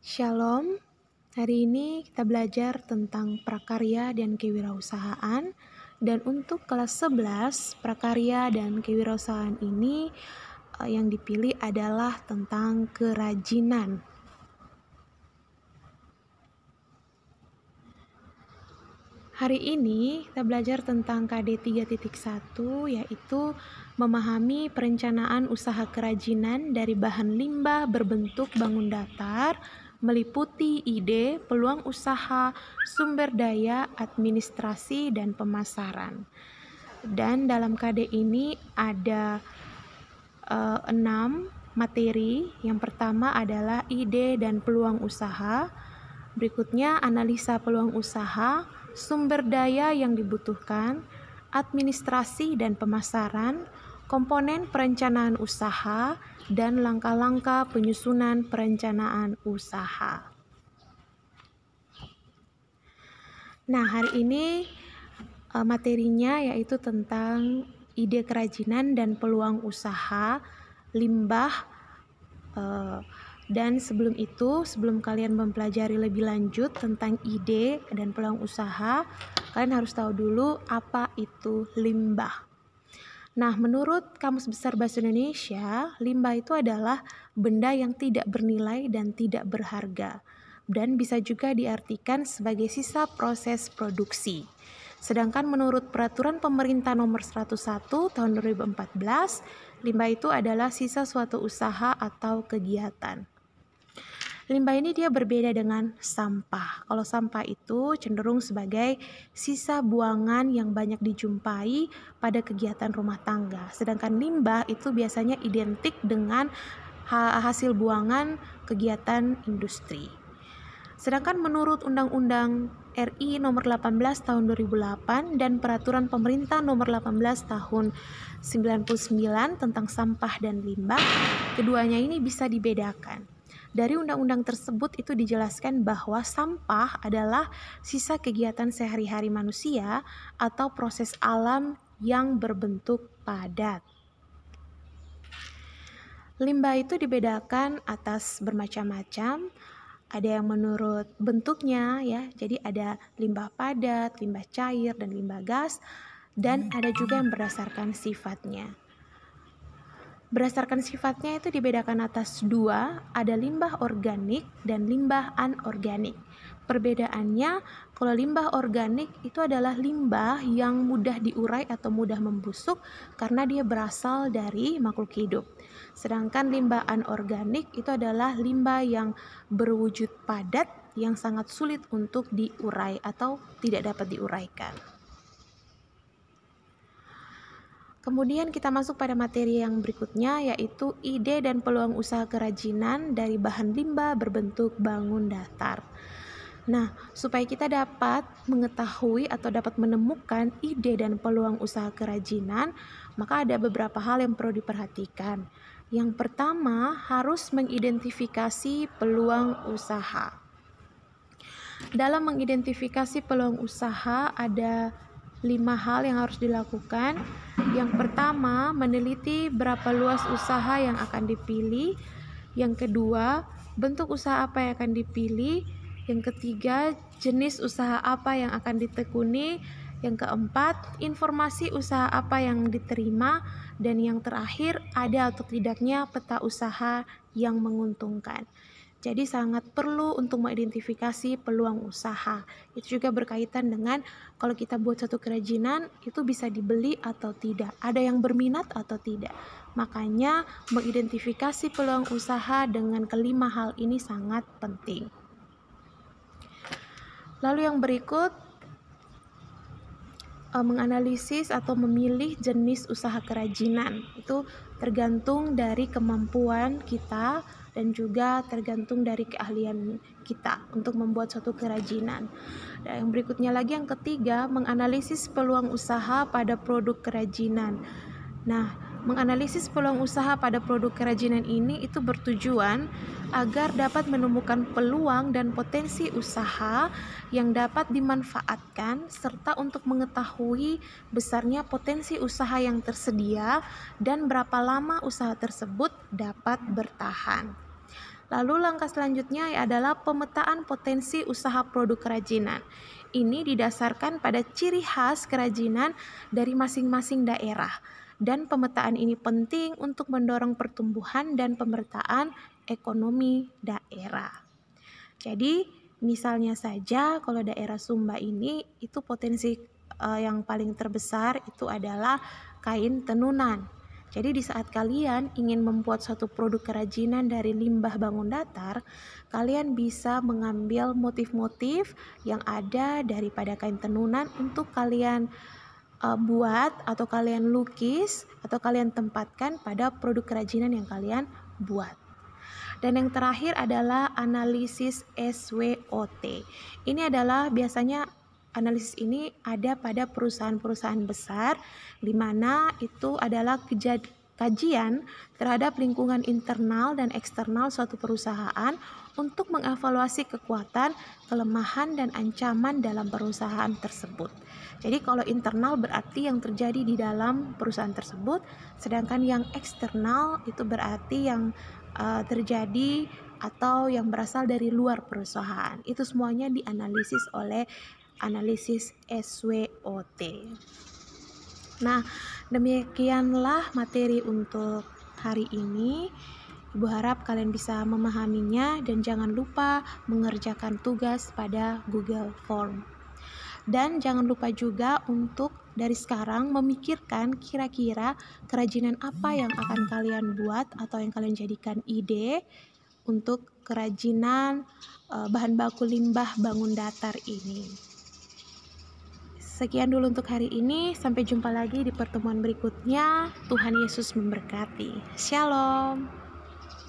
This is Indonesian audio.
Shalom, hari ini kita belajar tentang prakarya dan kewirausahaan. Dan untuk kelas 11, prakarya dan kewirausahaan ini yang dipilih adalah tentang kerajinan. Hari ini kita belajar tentang KD 3.1, yaitu memahami perencanaan usaha kerajinan dari bahan limbah berbentuk bangun datar, meliputi ide, peluang usaha, sumber daya, administrasi, dan pemasaran. Dan dalam KD ini ada 6 materi. Yang pertama adalah ide dan peluang usaha. Berikutnya analisa peluang usaha, sumber daya yang dibutuhkan, administrasi dan pemasaran, komponen perencanaan usaha, dan langkah-langkah penyusunan perencanaan usaha. Nah, hari ini materinya yaitu tentang ide kerajinan dan peluang usaha, limbah, dan sebelum kalian mempelajari lebih lanjut tentang ide dan peluang usaha, kalian harus tahu dulu apa itu limbah. Nah, menurut Kamus Besar Bahasa Indonesia, limbah itu adalah benda yang tidak bernilai dan tidak berharga, dan bisa juga diartikan sebagai sisa proses produksi. Sedangkan menurut Peraturan Pemerintah Nomor 101 Tahun 2014, limbah itu adalah sisa suatu usaha atau kegiatan. Limbah ini dia berbeda dengan sampah. Kalau sampah itu cenderung sebagai sisa buangan yang banyak dijumpai pada kegiatan rumah tangga. Sedangkan limbah itu biasanya identik dengan hasil buangan kegiatan industri. Sedangkan menurut Undang-Undang RI Nomor 18 Tahun 2008 dan Peraturan Pemerintah Nomor 18 Tahun 99 tentang sampah dan limbah, keduanya ini bisa dibedakan. Dari undang-undang tersebut itu dijelaskan bahwa sampah adalah sisa kegiatan sehari-hari manusia atau proses alam yang berbentuk padat. Limbah itu dibedakan atas bermacam-macam. Ada yang menurut bentuknya ya, jadi ada limbah padat, limbah cair, dan limbah gas, dan ada juga yang berdasarkan sifatnya. Berdasarkan sifatnya itu dibedakan atas dua, ada limbah organik dan limbah anorganik. Perbedaannya, kalau limbah organik itu adalah limbah yang mudah diurai atau mudah membusuk karena dia berasal dari makhluk hidup. Sedangkan limbah anorganik itu adalah limbah yang berwujud padat yang sangat sulit untuk diurai atau tidak dapat diuraikan. Kemudian kita masuk pada materi yang berikutnya, yaitu ide dan peluang usaha kerajinan dari bahan limbah berbentuk bangun datar. Nah, supaya kita dapat mengetahui atau dapat menemukan ide dan peluang usaha kerajinan, maka ada beberapa hal yang perlu diperhatikan. Yang pertama, harus mengidentifikasi peluang usaha. Dalam mengidentifikasi peluang usaha, ada 5 hal yang harus dilakukan. Yang pertama, meneliti berapa luas usaha yang akan dipilih. Yang kedua, bentuk usaha apa yang akan dipilih. Yang ketiga, jenis usaha apa yang akan ditekuni. Yang keempat, informasi usaha apa yang diterima. Dan yang terakhir, ada atau tidaknya peta usaha yang menguntungkan. Jadi sangat perlu untuk mengidentifikasi peluang usaha. Itu juga berkaitan dengan kalau kita buat satu kerajinan, itu bisa dibeli atau tidak. Ada yang berminat atau tidak. Makanya mengidentifikasi peluang usaha dengan kelima hal ini sangat penting. Lalu yang berikut, menganalisis atau memilih jenis usaha kerajinan. Itu tergantung dari kemampuan kita dan juga tergantung dari keahlian kita untuk membuat suatu kerajinan. Dan yang berikutnya lagi, yang ketiga, menganalisis peluang usaha pada produk kerajinan. Nah, menganalisis peluang usaha pada produk kerajinan ini itu bertujuan agar dapat menemukan peluang dan potensi usaha yang dapat dimanfaatkan serta untuk mengetahui besarnya potensi usaha yang tersedia dan berapa lama usaha tersebut dapat bertahan. Lalu langkah selanjutnya adalah pemetaan potensi usaha produk kerajinan. Ini didasarkan pada ciri khas kerajinan dari masing-masing daerah. Dan pemetaan ini penting untuk mendorong pertumbuhan dan pemerataan ekonomi daerah. Jadi, misalnya saja kalau daerah Sumba ini itu potensi yang paling terbesar itu adalah kain tenunan. Jadi di saat kalian ingin membuat suatu produk kerajinan dari limbah bangun datar, kalian bisa mengambil motif-motif yang ada daripada kain tenunan untuk kalian buat atau kalian lukis atau kalian tempatkan pada produk kerajinan yang kalian buat. Dan yang terakhir adalah analisis SWOT. Ini adalah biasanya analisis ini ada pada perusahaan-perusahaan besar, di mana itu adalah kajian terhadap lingkungan internal dan eksternal suatu perusahaan untuk mengevaluasi kekuatan, kelemahan, dan ancaman dalam perusahaan tersebut. Jadi kalau internal berarti yang terjadi di dalam perusahaan tersebut, sedangkan yang eksternal itu berarti yang terjadi atau yang berasal dari luar perusahaan. Itu semuanya dianalisis oleh analisis SWOT. Nah, demikianlah materi untuk hari ini. Ibu harap kalian bisa memahaminya dan jangan lupa mengerjakan tugas pada Google Form. Dan jangan lupa juga untuk dari sekarang memikirkan kira-kira kerajinan apa yang akan kalian buat atau yang kalian jadikan ide untuk kerajinan bahan baku limbah bangun datar ini. Sekian dulu untuk hari ini, sampai jumpa lagi di pertemuan berikutnya. Tuhan Yesus memberkati. Shalom.